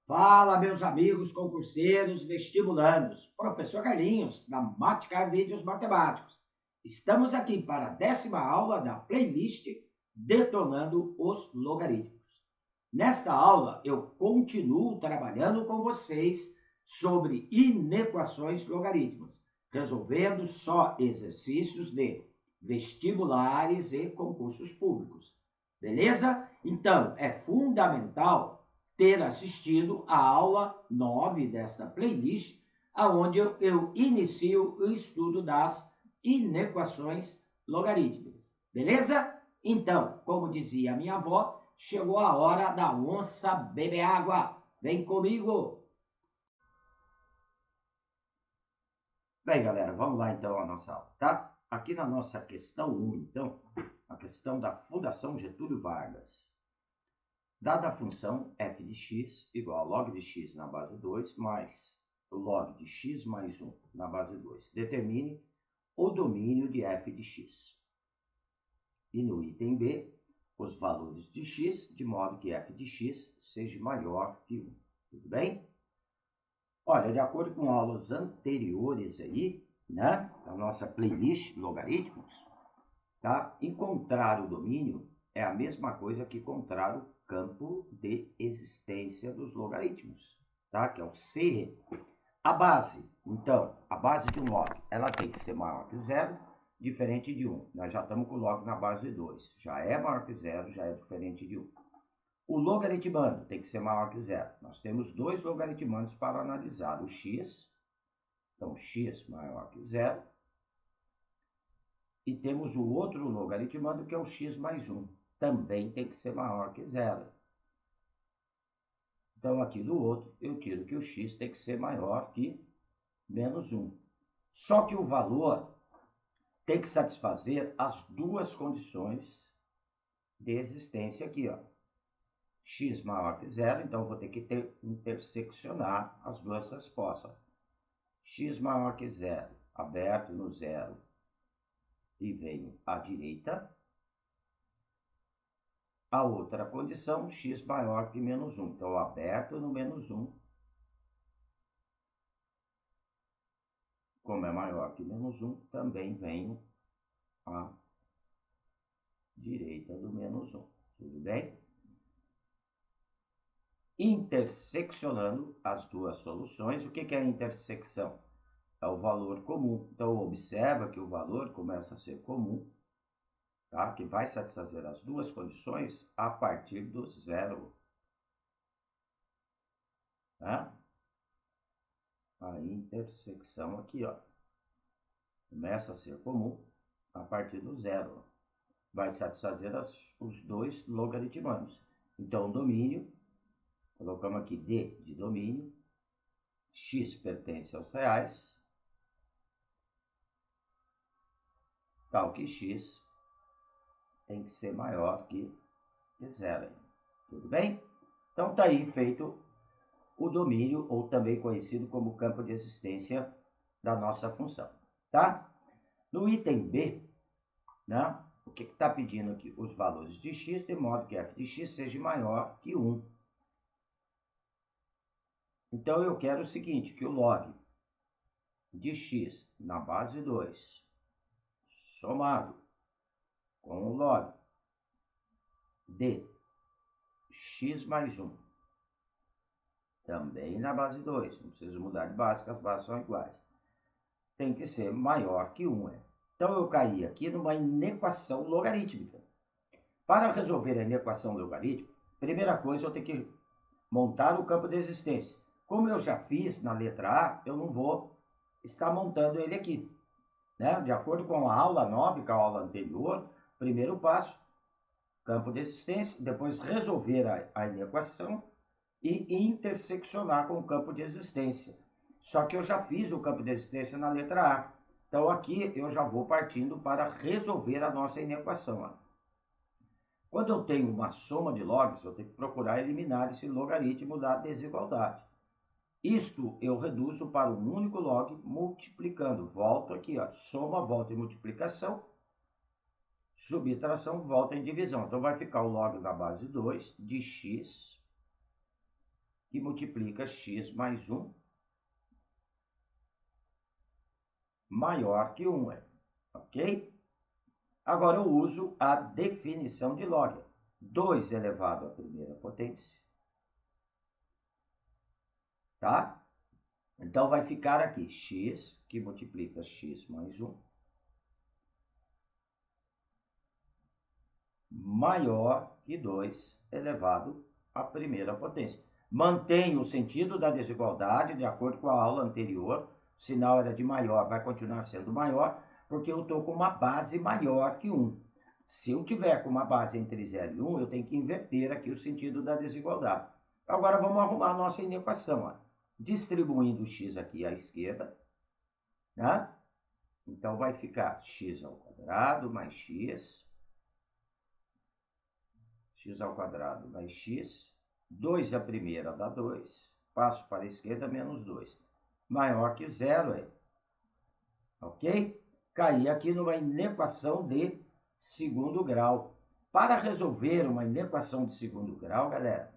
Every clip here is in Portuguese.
Fala, meus amigos concurseiros vestibulandos. Professor Carlinhos, da Matcar Vídeos Matemáticos. Estamos aqui para a 10ª aula da playlist Detonando os Logaritmos. Nesta aula, eu continuo trabalhando com vocês sobre inequações logarítmicas, resolvendo só exercícios de vestibulares e concursos públicos. Beleza? Então, é fundamental ter assistido a aula 9 desta playlist, onde eu inicio o estudo das inequações logarítmicas. Beleza? Então, como dizia a minha avó, chegou a hora da onça beber água. Vem comigo! Bem, galera, vamos lá então a nossa aula, tá? Aqui na nossa questão 1, então, a questão da Fundação Getúlio Vargas. Dada a função f de x igual a log de x na base 2 mais o log de x mais 1 na base 2, determine o domínio de f de x. E no item B, os valores de x, de modo que f de x seja maior que 1. Tudo bem? Olha, de acordo com aulas anteriores aí, né, a nossa playlist logaritmos, tá? Encontrar o domínio é a mesma coisa que encontrar o campo de existência dos logaritmos, tá? Que é o C. A base, então, a base de um log, ela tem que ser maior que 0, diferente de 1. Nós já estamos com o log na base 2. Já é maior que 0, já é diferente de 1. O logaritmando tem que ser maior que 0. Nós temos dois logaritmandos para analisar. O x, então x maior que 0. E temos o outro logaritmando que é o x mais 1. Também tem que ser maior que 0. Então, aqui do outro, eu tiro que o x tem que ser maior que menos 1. Só que o valor tem que satisfazer as duas condições de existência aqui, ó. X maior que 0, então vou ter que interseccionar as duas respostas. X maior que 0, aberto no 0 e venho à direita. A outra condição, x maior que menos 1. Então, aberto no menos 1. Como é maior que menos 1, também venho à direita do menos 1. Tudo bem? Interseccionando as duas soluções. O que é a intersecção? É o valor comum. Então, observa que o valor começa a ser comum, tá? Que vai satisfazer as duas condições a partir do 0. Tá? A intersecção aqui, ó, começa a ser comum a partir do 0. Vai satisfazer os dois logaritmandos. Então, domínio, colocamos aqui D de domínio, x pertence aos reais, tal que x tem que ser maior que 0. Tudo bem? Então, está aí feito o domínio, ou também conhecido como campo de existência da nossa função, tá? No item B, né, o que está pedindo aqui? Os valores de x, de modo que f de x seja maior que 1. Então, eu quero o seguinte, que o log de x na base 2, somado com o log de x mais 1, também na base 2, não precisa mudar de base, porque as bases são iguais, tem que ser maior que 1. Então, eu caí aqui numa inequação logarítmica. Para resolver a inequação logarítmica, primeira coisa, eu tenho que montar o campo de existência. Como eu já fiz na letra A, eu não vou estar montando ele aqui, né? De acordo com a aula 9, que é a aula anterior, primeiro passo, campo de existência, depois resolver a inequação e interseccionar com o campo de existência. Só que eu já fiz o campo de existência na letra A. Então, aqui eu já vou partindo para resolver a nossa inequação. Ó. Quando eu tenho uma soma de logs, eu tenho que procurar eliminar esse logaritmo da desigualdade. Isto eu reduzo para um único log multiplicando. Volto aqui, ó, soma, volta em multiplicação, subtração, volta em divisão. Então, vai ficar o log da base 2 de x que multiplica x mais 1 maior que 1, ok? Agora eu uso a definição de log. 2 elevado à primeira potência, tá? Então vai ficar aqui x, que multiplica x mais 1, maior que 2 elevado à primeira potência. Mantém o sentido da desigualdade de acordo com a aula anterior. O sinal era de maior, vai continuar sendo maior, porque eu estou com uma base maior que 1. Se eu tiver com uma base entre 0 e 1, eu tenho que inverter aqui o sentido da desigualdade. Agora vamos arrumar a nossa inequação. Ó. Distribuindo o x aqui à esquerda, né? Então vai ficar x ao quadrado mais x ao quadrado mais x, 2 à primeira dá 2, passo para a esquerda, menos 2. Maior que 0, ok? Caí aqui numa inequação de segundo grau. Para resolver uma inequação de segundo grau, galera,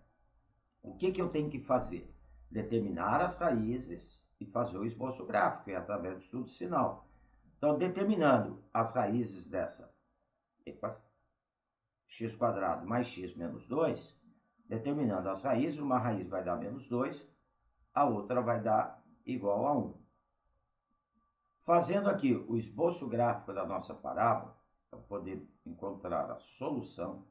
o que eu tenho que fazer? Determinar as raízes e fazer o esboço gráfico, através do estudo sinal. Então, determinando as raízes dessa equação, x quadrado mais x menos 2, determinando as raízes, uma raiz vai dar menos 2, a outra vai dar igual a 1. Fazendo aqui o esboço gráfico da nossa parábola, para poder encontrar a solução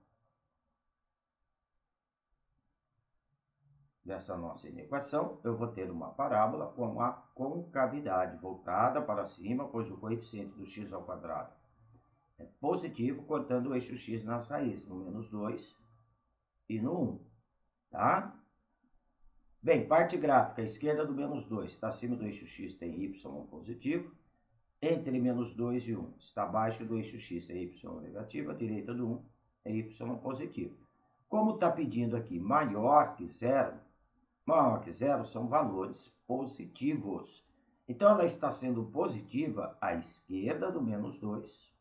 dessa nossa inequação, eu vou ter uma parábola com a concavidade voltada para cima, pois o coeficiente do x ao quadrado é positivo, cortando o eixo x nas raízes, no menos 2 e no 1, tá? Bem, parte gráfica, a esquerda do menos 2 está acima do eixo x, tem y positivo, entre menos 2 e 1 está abaixo do eixo x, tem y negativo, a direita do 1 é y positivo. Como está pedindo aqui maior que 0 são valores positivos. Então, ela está sendo positiva à esquerda do menos 2,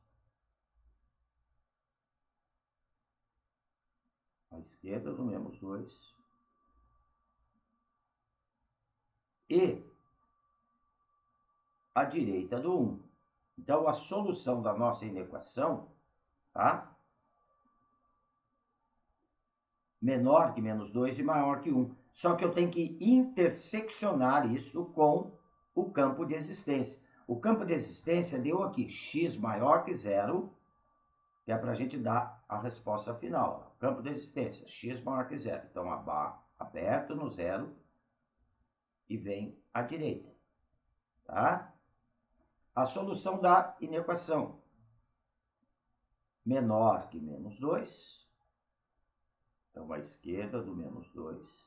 à esquerda do menos 2, e à direita do 1. Então, a solução da nossa inequação, tá? Menor que menos 2 e maior que 1. Só que eu tenho que interseccionar isso com o campo de existência. O campo de existência deu aqui x maior que 0, que é para a gente dar a resposta final. Campo de existência, x maior que 0. Então, aperto no 0 e vem à direita. Tá? A solução da inequação. Menor que menos 2. Então, à esquerda do menos 2.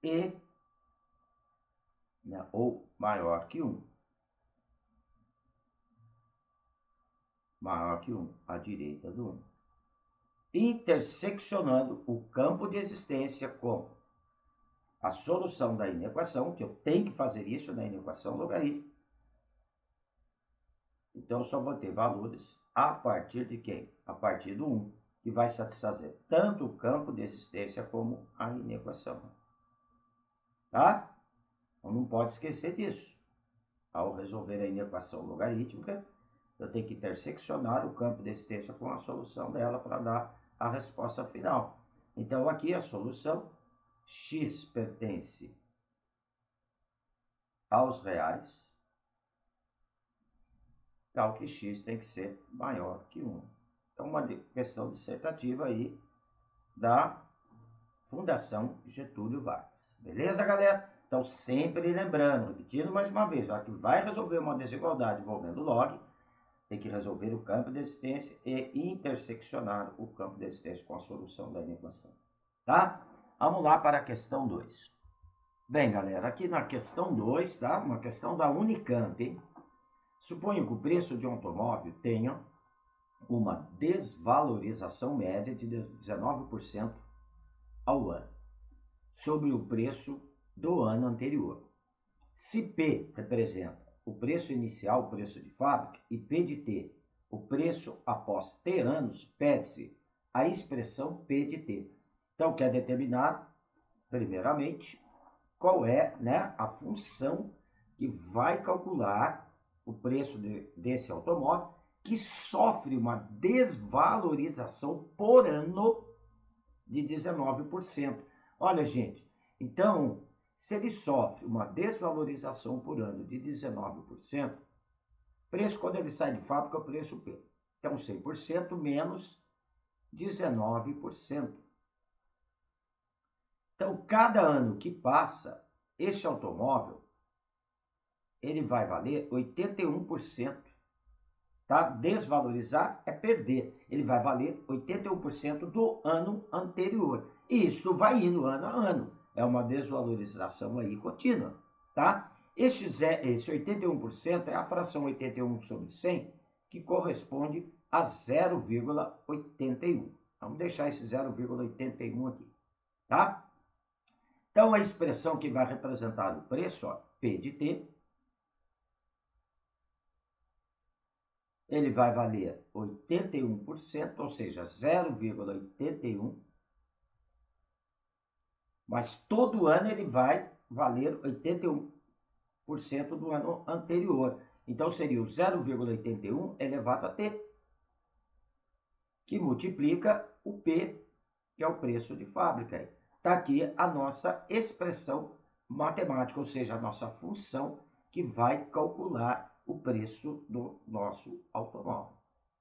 E, né, ou maior que 1. Maior que 1, à direita do 1. Interseccionando o campo de existência com a solução da inequação, que eu tenho que fazer isso na inequação logarítmica. Então, eu só vou ter valores a partir de quem? A partir do 1, que vai satisfazer tanto o campo de existência como a inequação. Tá? Então, não pode esquecer disso. Ao resolver a inequação logarítmica, eu tenho que interseccionar o campo de existência com a solução dela para dar a resposta final. Então, aqui a solução, x pertence aos reais, tal que x tem que ser maior que 1. Então, uma questão dissertativa aí da Fundação Getúlio Vargas. Beleza, galera? Então, sempre lembrando, repetindo mais uma vez, já que vai resolver uma desigualdade envolvendo log, tem que resolver o campo de existência e interseccionar o campo de existência com a solução da inequação. Tá? Vamos lá para a questão 2. Bem, galera, aqui na questão 2, tá? Uma questão da Unicamp, hein? Suponho que o preço de um automóvel tenha uma desvalorização média de 19% ao ano, sobre o preço do ano anterior. Se P representa o preço inicial, o preço de fábrica, e P de T, o preço após T anos, pede-se a expressão P de T. Então, quer determinar, primeiramente, qual é, né, a função que vai calcular o preço desse automóvel, que sofre uma desvalorização por ano de 19%. Olha, gente, então, se ele sofre uma desvalorização por ano de 19%, preço quando ele sai de fábrica é o preço P. Então, 100% menos 19%. Então, cada ano que passa, esse automóvel, ele vai valer 81%. Tá? Desvalorizar é perder. Ele vai valer 81% do ano anterior. E isso vai indo ano a ano. É uma desvalorização aí contínua. Tá? Esse 81% é a fração 81 sobre 100, que corresponde a 0,81. Vamos deixar esse 0,81 aqui. Tá? Então, a expressão que vai representar o preço, ó, P de T, ele vai valer 81%, ou seja, 0,81, mas todo ano ele vai valer 81% do ano anterior. Então, seria o 0,81 elevado a T, que multiplica o P, que é o preço de fábrica. Está aqui a nossa expressão matemática, ou seja, a nossa função que vai calcular o preço do nosso automóvel.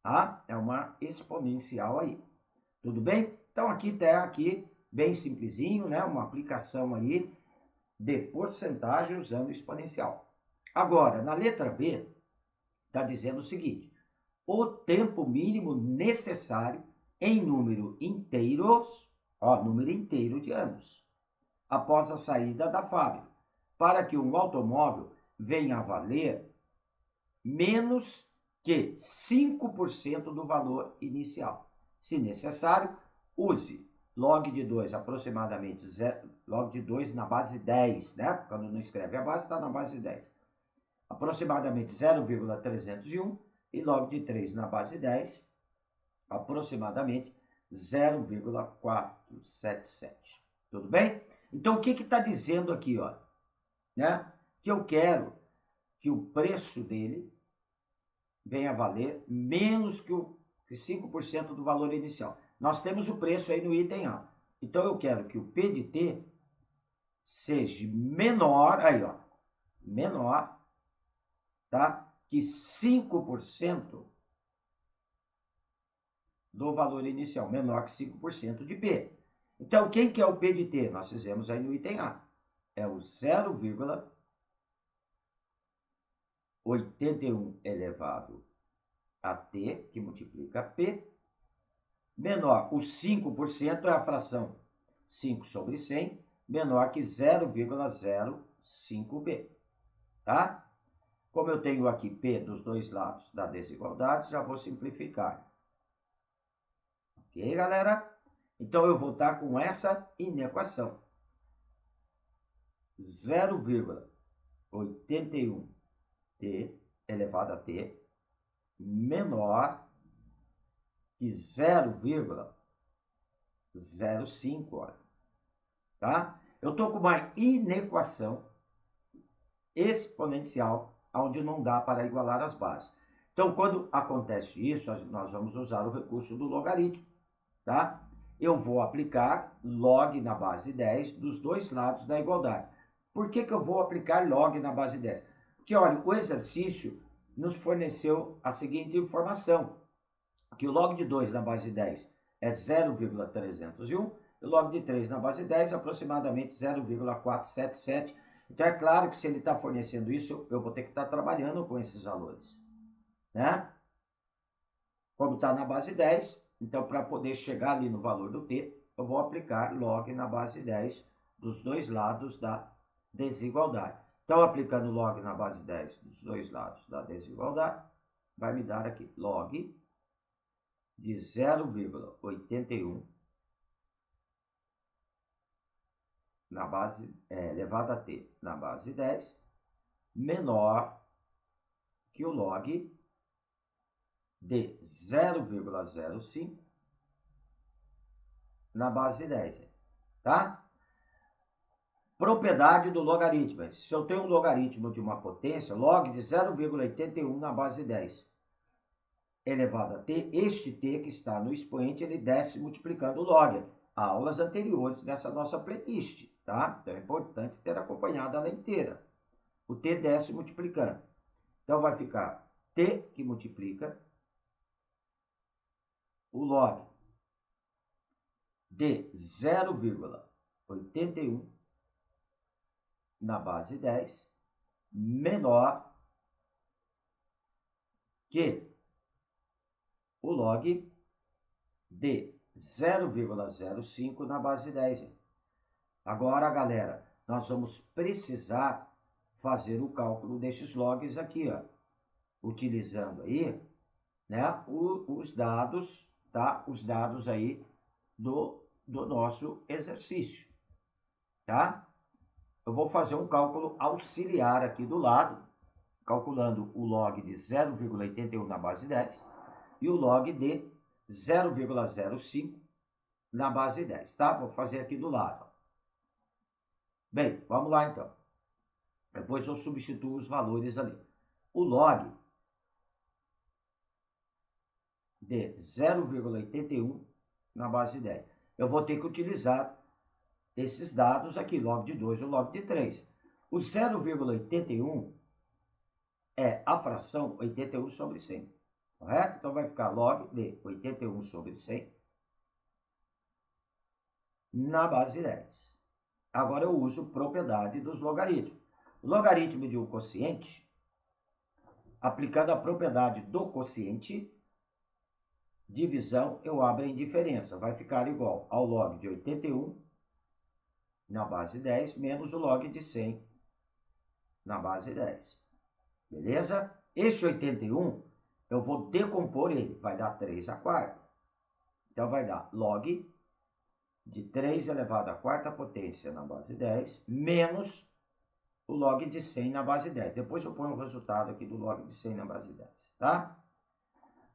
Tá? É uma exponencial aí. Tudo bem? Então, aqui está bem simplesinho, né? Uma aplicação aí de porcentagem usando exponencial. Agora, na letra B, está dizendo o seguinte: o tempo mínimo necessário em número inteiros, número inteiro de anos, após a saída da fábrica, para que um automóvel venha a valer menos que 5% do valor inicial. Se necessário, use log de 2 aproximadamente, log de 2 na base 10, né? Quando não escreve a base, está na base 10. Aproximadamente 0,301 e log de 3 na base 10, aproximadamente 0,477. Tudo bem? Então, o que está dizendo aqui, ó? Né? Que eu quero que o preço dele venha a valer menos que 5% do valor inicial. Nós temos o preço aí no item A. Então, eu quero que o P de T seja menor, aí, ó, menor, tá? Que 5% do valor inicial, menor que 5% de P. Então, quem que é o P de T? Nós fizemos aí no item A. É o 0,81 elevado a T, que multiplica P, menor, o 5% é a fração 5 sobre 100, menor que 0,05B, tá? Como eu tenho aqui P dos dois lados da desigualdade, já vou simplificar. Ok, galera? Então, eu vou estar com essa inequação. 0,81T elevado a T menor que 0,05, tá? Eu estou com uma inequação exponencial, onde não dá para igualar as bases. Então, quando acontece isso, nós vamos usar o recurso do logaritmo, tá? Eu vou aplicar log na base 10 dos dois lados da igualdade. Por que eu vou aplicar log na base 10? Porque, olha, o exercício nos forneceu a seguinte informação, que o log de 2 na base 10 é 0,301, e o log de 3 na base 10 é aproximadamente 0,477. Então, é claro que se ele está fornecendo isso, eu vou ter que estar trabalhando com esses valores, né? Como está na base 10, então, para poder chegar ali no valor do T, eu vou aplicar log na base 10 dos dois lados da desigualdade. Então, aplicando log na base 10 dos dois lados da desigualdade, vai me dar aqui log de 0,81 na base, elevado a T na base 10, menor que o log de 0,05 na base de 10, tá? Propriedade do logaritmo. Se eu tenho um logaritmo de uma potência, log de 0,81 na base de 10 elevado a t, este t que está no expoente, ele desce multiplicando o log. Aulas anteriores dessa nossa playlist, tá? Então é importante ter acompanhado ela inteira. O t desce multiplicando. Então vai ficar t que multiplica o log de 0,81 na base 10 menor que o log de 0,05 na base 10. Agora, galera, nós vamos precisar fazer o cálculo desses logs aqui, ó, utilizando aí, né, os dados, tá? Os dados aí do nosso exercício, tá? Eu vou fazer um cálculo auxiliar aqui do lado, calculando o log de 0,81 na base 10 e o log de 0,05 na base 10, tá? Vou fazer aqui do lado. Bem, vamos lá então. Depois eu substituo os valores ali. O log de 0,81 na base 10. Eu vou ter que utilizar esses dados aqui, log de 2 e log de 3. O 0,81 é a fração 81 sobre 100, correto? Então vai ficar log de 81 sobre 100 na base 10. Agora eu uso propriedade dos logaritmos. O logaritmo de um quociente, aplicando a propriedade do quociente, divisão, eu abro em diferença. Vai ficar igual ao log de 81 na base 10 menos o log de 100 na base 10. Beleza? Esse 81, eu vou decompor ele. Vai dar 3 à quarta. Então vai dar log de 3 elevado à quarta potência na base 10 menos o log de 100 na base 10. Depois eu ponho o resultado aqui do log de 100 na base 10, tá?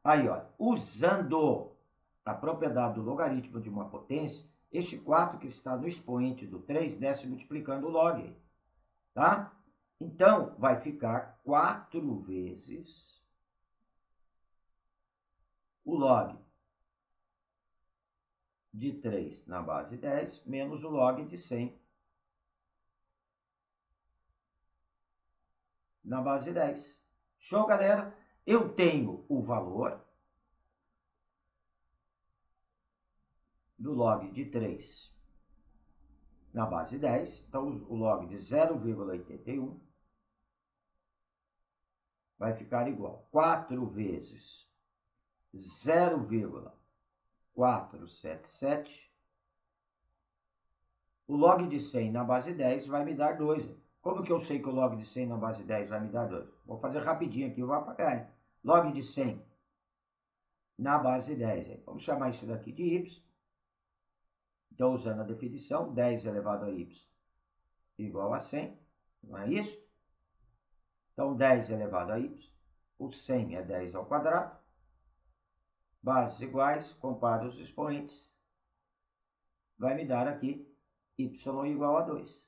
Aí, olha, usando a propriedade do logaritmo de uma potência, este 4 que está no expoente do 3 desce multiplicando o log, tá? Então, vai ficar 4 vezes o log de 3 na base 10 menos o log de 100 na base 10. Show, galera? Eu tenho o valor do log de 3 na base 10. Então, o log de 0,81 vai ficar igual 4 vezes 0,477. O log de 100 na base 10 vai me dar 2. Como que eu sei que o log de 100 na base 10 vai me dar 2? Vou fazer rapidinho aqui, eu vou apagar, hein? Log de 100 na base 10. Vamos chamar isso daqui de y. Então, usando a definição, 10 elevado a y igual a 100. Não é isso? Então, 10 elevado a y. O 100 é 10 ao quadrado. Bases iguais, compare os expoentes. Vai me dar aqui y igual a 2.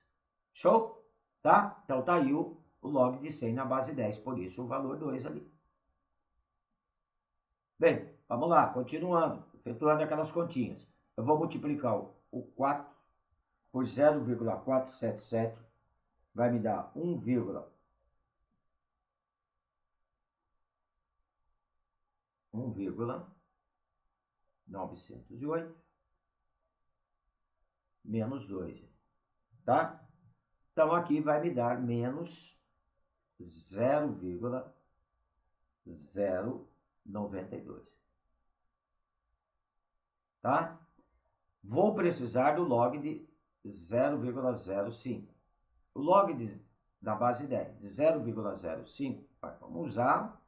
Show? Tá? Então, tá aí o log de 100 na base 10. Por isso, o valor 2 ali. Bem, vamos lá. Continuando. Efetuando aquelas continhas. Eu vou multiplicar o 4 por 0,477. Vai me dar 1,908 menos 2, tá? Então, aqui vai me dar menos 0,092, tá? Vou precisar do log de 0,05. O log da base 10 de 0,05, vamos usar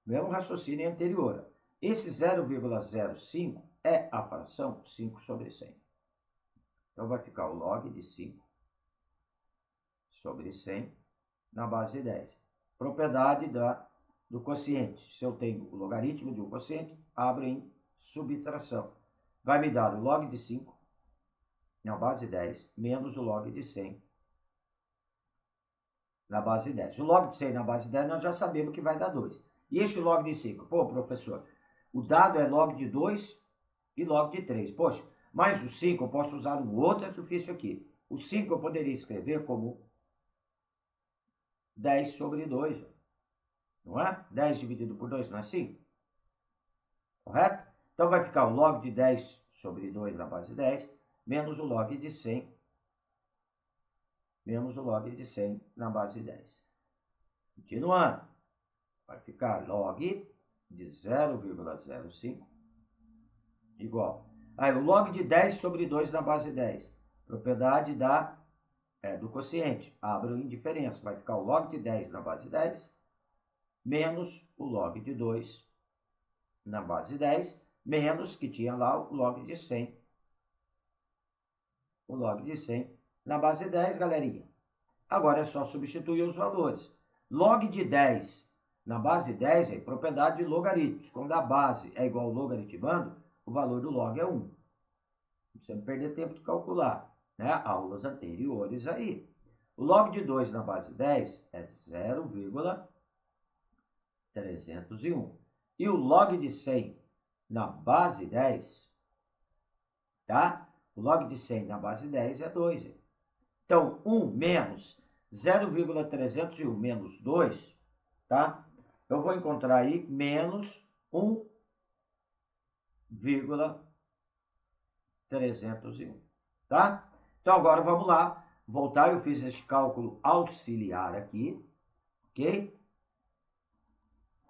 o mesmo raciocínio anterior. Esse 0,05 é a fração 5 sobre 100. Então, vai ficar o log de 5 sobre 100 na base 10. Propriedade da do quociente. Se eu tenho o logaritmo de um quociente, abro em subtração. Vai me dar o log de 5 na base 10 menos o log de 100 na base 10. O log de 100 na base 10 nós já sabemos que vai dar 2. E esse log de 5? Pô, professor, o dado é log de 2 e log de 3. Poxa, mas o 5 eu posso usar um outro artifício aqui. O 5 eu poderia escrever como 10 sobre 2. Não é? 10 dividido por 2 não é 5? Correto? Então vai ficar o log de 10 sobre 2 na base 10, menos o log de 100, menos o log de 100 na base 10. Continuando, vai ficar log de 0,05 igual. Aí o log de 10 sobre 2 na base 10, propriedade do quociente, abro em diferença, vai ficar o log de 10 na base 10, menos o log de 2 na base 10, menos que tinha lá o log de 100. O log de 100 na base 10, galerinha. Agora é só substituir os valores. Log de 10 na base 10 é propriedade de logaritmos. Quando a base é igual ao logaritmando, o valor do log é 1. Não precisa perder tempo de calcular, né? Aulas anteriores aí. O log de 2 na base 10 é 0,301. E o log de 100 na base 10, tá? O log de 100 na base 10 é 2. Então, 1 menos 0,301 menos 2, tá? Eu vou encontrar aí menos 1,301, tá? Então, agora vamos lá. Voltar, eu fiz esse cálculo auxiliar aqui, ok?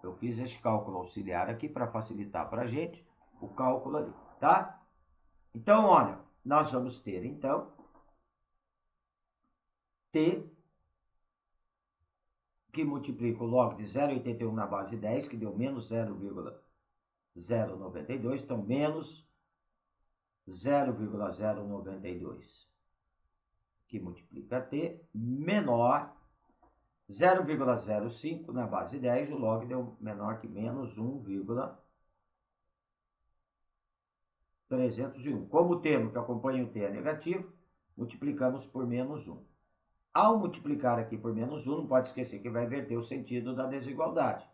Eu fiz esse cálculo auxiliar aqui para facilitar para a gente o cálculo ali, tá? Então, olha, nós vamos ter, então, T, que multiplica o log de 0,81 na base 10, que deu menos 0,092, então menos 0,092, que multiplica T, menor 0,05 na base 10, o log deu menor que menos 1,301. Como o termo que acompanha o T é negativo, multiplicamos por menos 1. Ao multiplicar aqui por menos 1, não pode esquecer que vai inverter o sentido da desigualdade.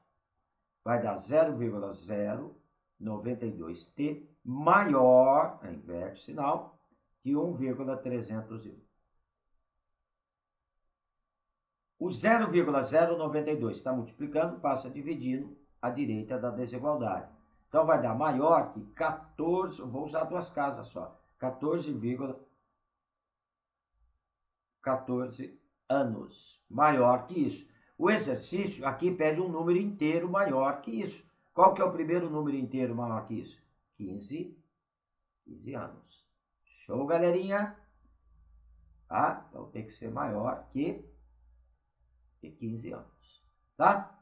Vai dar 0,092t maior, inverte o sinal, que 1,301. O 0,092 está multiplicando, passa dividindo a direita da desigualdade. Então vai dar maior que 14, vou usar duas casas só, 14 anos, maior que isso. O exercício aqui pede um número inteiro maior que isso. Qual que é o primeiro número inteiro maior que isso? 15 anos. Show, galerinha? Tá? Então tem que ser maior que 15 anos. Tá?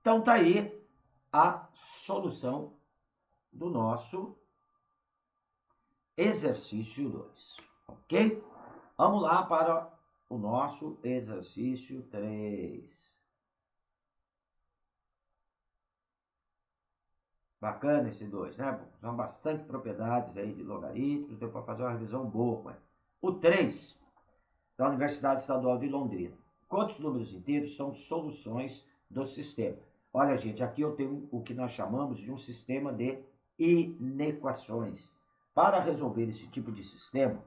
Então tá aí a solução do nosso exercício 2. Ok? Vamos lá para o nosso exercício 3. Bacana esse 2, né? São bastante propriedades aí de logaritmos, deu para fazer uma revisão boa. O 3, da Universidade Estadual de Londrina. Quantos números inteiros são soluções do sistema? Olha, gente, aqui eu tenho o que nós chamamos de um sistema de inequações. Para resolver esse tipo de sistema,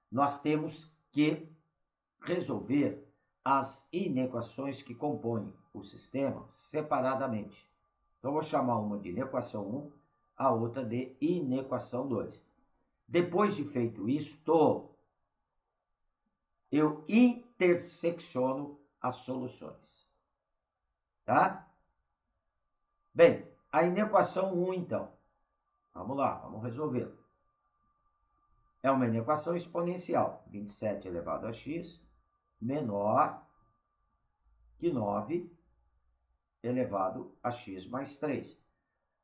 nós temos que resolver as inequações que compõem o sistema separadamente. Então, eu vou chamar uma de inequação 1, a outra de inequação 2. Depois de feito isto, eu intersecciono as soluções. Tá? Bem, a inequação 1, então. Vamos lá, vamos resolver. É uma inequação exponencial. 27 elevado a x menor que 9 elevado a x mais 3.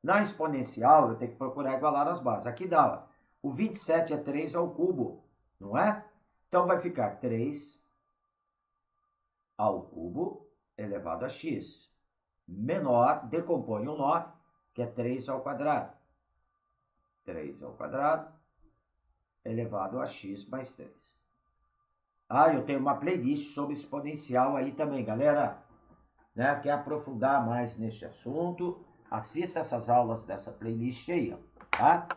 Na exponencial, eu tenho que procurar igualar as bases. Aqui dá, ó, o 27 é 3 ao cubo, não é? Então, vai ficar 3 ao cubo elevado a x. menor, decompõe o 9, que é 3 ao quadrado. 3 ao quadrado elevado a x mais 3. Eu tenho uma playlist sobre exponencial aí também, galera. Né? Quer aprofundar mais neste assunto? Assista essas aulas dessa playlist aí, ó, tá?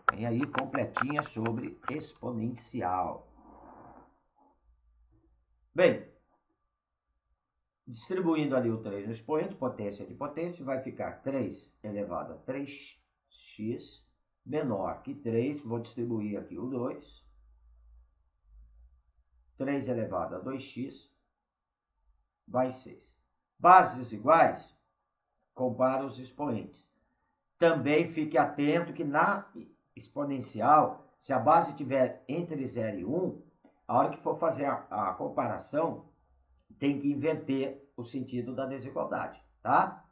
Tem aí completinha sobre exponencial. Bem, distribuindo ali o 3 no expoente, potência de potência, vai ficar 3 elevado a 3x menor que 3. Vou distribuir aqui o 2. 3 elevado a 2x vai 6. Bases iguais, compara os expoentes. Também fique atento que na exponencial, se a base tiver entre 0 e 1, a hora que for fazer a comparação, tem que inverter o sentido da desigualdade, tá?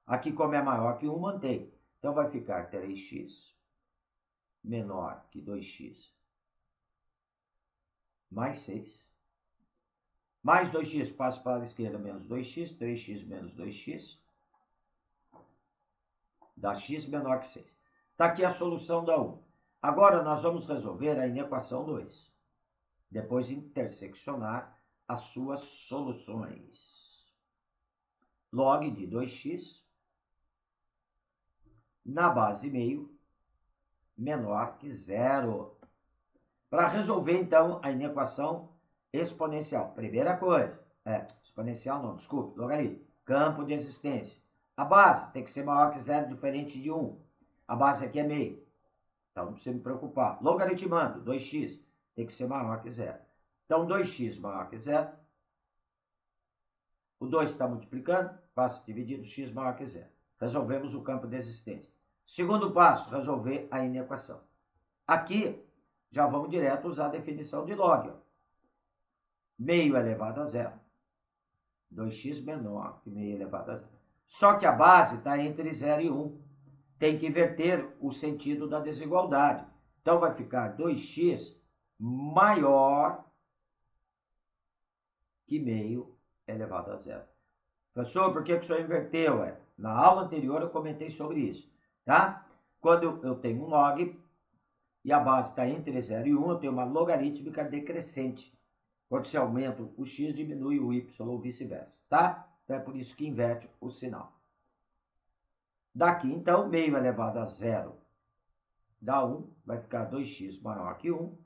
Aqui, como é maior que 1, mantém. Então, vai ficar 3x menor que 2x mais 6. Mais 2x passa para a esquerda, menos 2x. 3x menos 2x dá x menor que 6. Está aqui a solução da 1. Agora, nós vamos resolver a inequação 2. Depois, interseccionar as suas soluções. Log de 2x na base meio menor que 0. Para resolver, então, a inequação exponencial. Primeira coisa, exponencial não, desculpe, logaritmo. Campo de existência. A base tem que ser maior que 0, diferente de 1. A base aqui é meio. Então, não precisa me preocupar. Logaritmando, 2x tem que ser maior que 0. Então, 2x maior que 0. O 2 está multiplicando, passa dividido, x maior que 0. Resolvemos o campo de existência. Segundo passo, resolver a inequação. Aqui, já vamos direto usar a definição de log. Meio elevado a 0. 2x menor que meio elevado a 0. Só que a base está entre 0 e 1. Tem que inverter o sentido da desigualdade. Então, vai ficar 2x maior que meio elevado a 0. Professor, por que o senhor inverteu? Na aula anterior eu comentei sobre isso, tá? Quando eu tenho um log e a base está entre 0 e 1, eu tenho uma logarítmica decrescente. Quando se aumenta o x, diminui o y ou vice-versa, tá? Então é por isso que inverte o sinal. Daqui, então, meio elevado a 0 dá 1, vai ficar 2x maior que 1,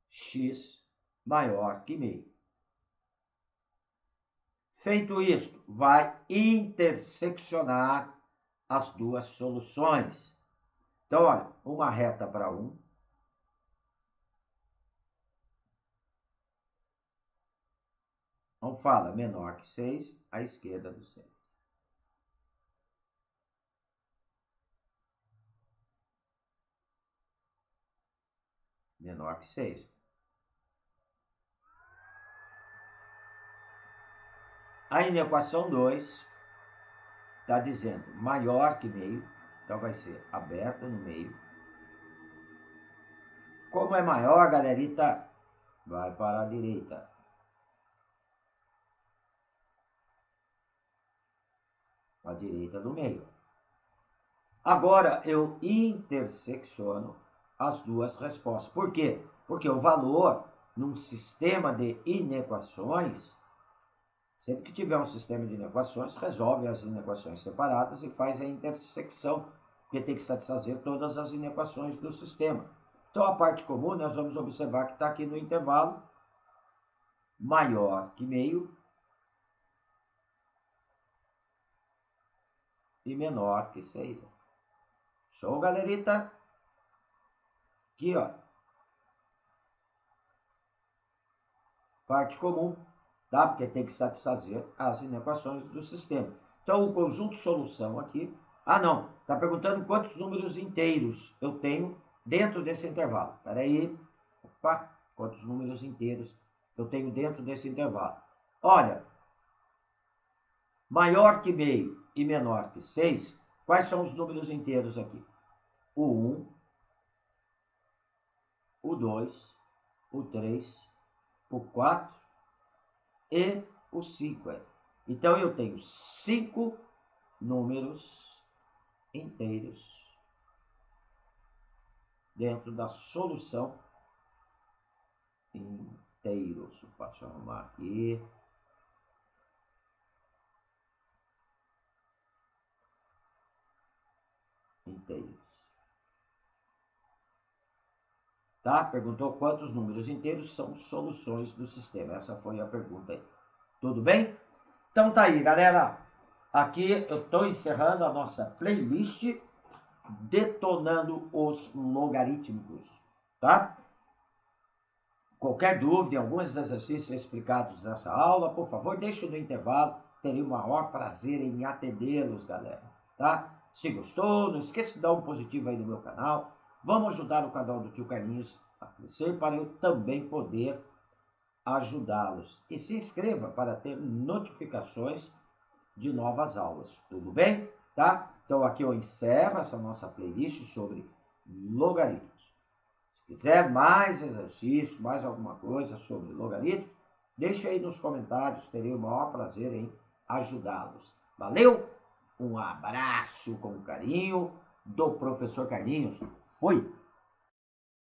x maior que meio. Feito isto, vai interseccionar as duas soluções. Então, olha, uma reta para 1. Então, fala menor que 6, à esquerda do 6. Menor que 6. A inequação 2 está dizendo maior que meio, então vai ser aberto no meio. Como é maior, galerita, vai para a direita. A direita do meio. Agora eu intersecciono as duas respostas. Por quê? Porque o valor num sistema de inequações, sempre que tiver um sistema de inequações, resolve as inequações separadas e faz a intersecção, porque tem que satisfazer todas as inequações do sistema. Então, a parte comum, nós vamos observar que está aqui no intervalo maior que meio e menor que 6. Show, galerita? Aqui, ó. Parte comum, tá? Porque tem que satisfazer as inequações do sistema. Então, o conjunto solução aqui... não. Está perguntando quantos números inteiros eu tenho dentro desse intervalo. Espera aí. Opa, quantos números inteiros eu tenho dentro desse intervalo. Olha, maior que meio e menor que 6, quais são os números inteiros aqui? O 1, o 2, o 3, o 4 e o 5. Então, eu tenho 5 números inteiros dentro da solução inteiros. Deixa eu arrumar aqui. Inteiros. Tá? Perguntou quantos números inteiros são soluções do sistema. Essa foi a pergunta aí. Tudo bem? Então tá aí, galera. Aqui eu estou encerrando a nossa playlist detonando os logarítmicos, tá? Qualquer dúvida, alguns exercícios explicados nessa aula, por favor, deixe no intervalo. Terei o maior prazer em atendê-los, galera, tá? Se gostou, não esqueça de dar um positivo aí no meu canal. Vamos ajudar o canal do Tio Carlinhos a crescer para eu também poder ajudá-los. E se inscreva para ter notificações de novas aulas, tudo bem? Tá? Então aqui eu encerro essa nossa playlist sobre logaritmos. Se quiser mais exercícios, mais alguma coisa sobre logaritmos, deixe aí nos comentários, terei o maior prazer em ajudá-los. Valeu? Um abraço com carinho do professor Carlinhos. Fui!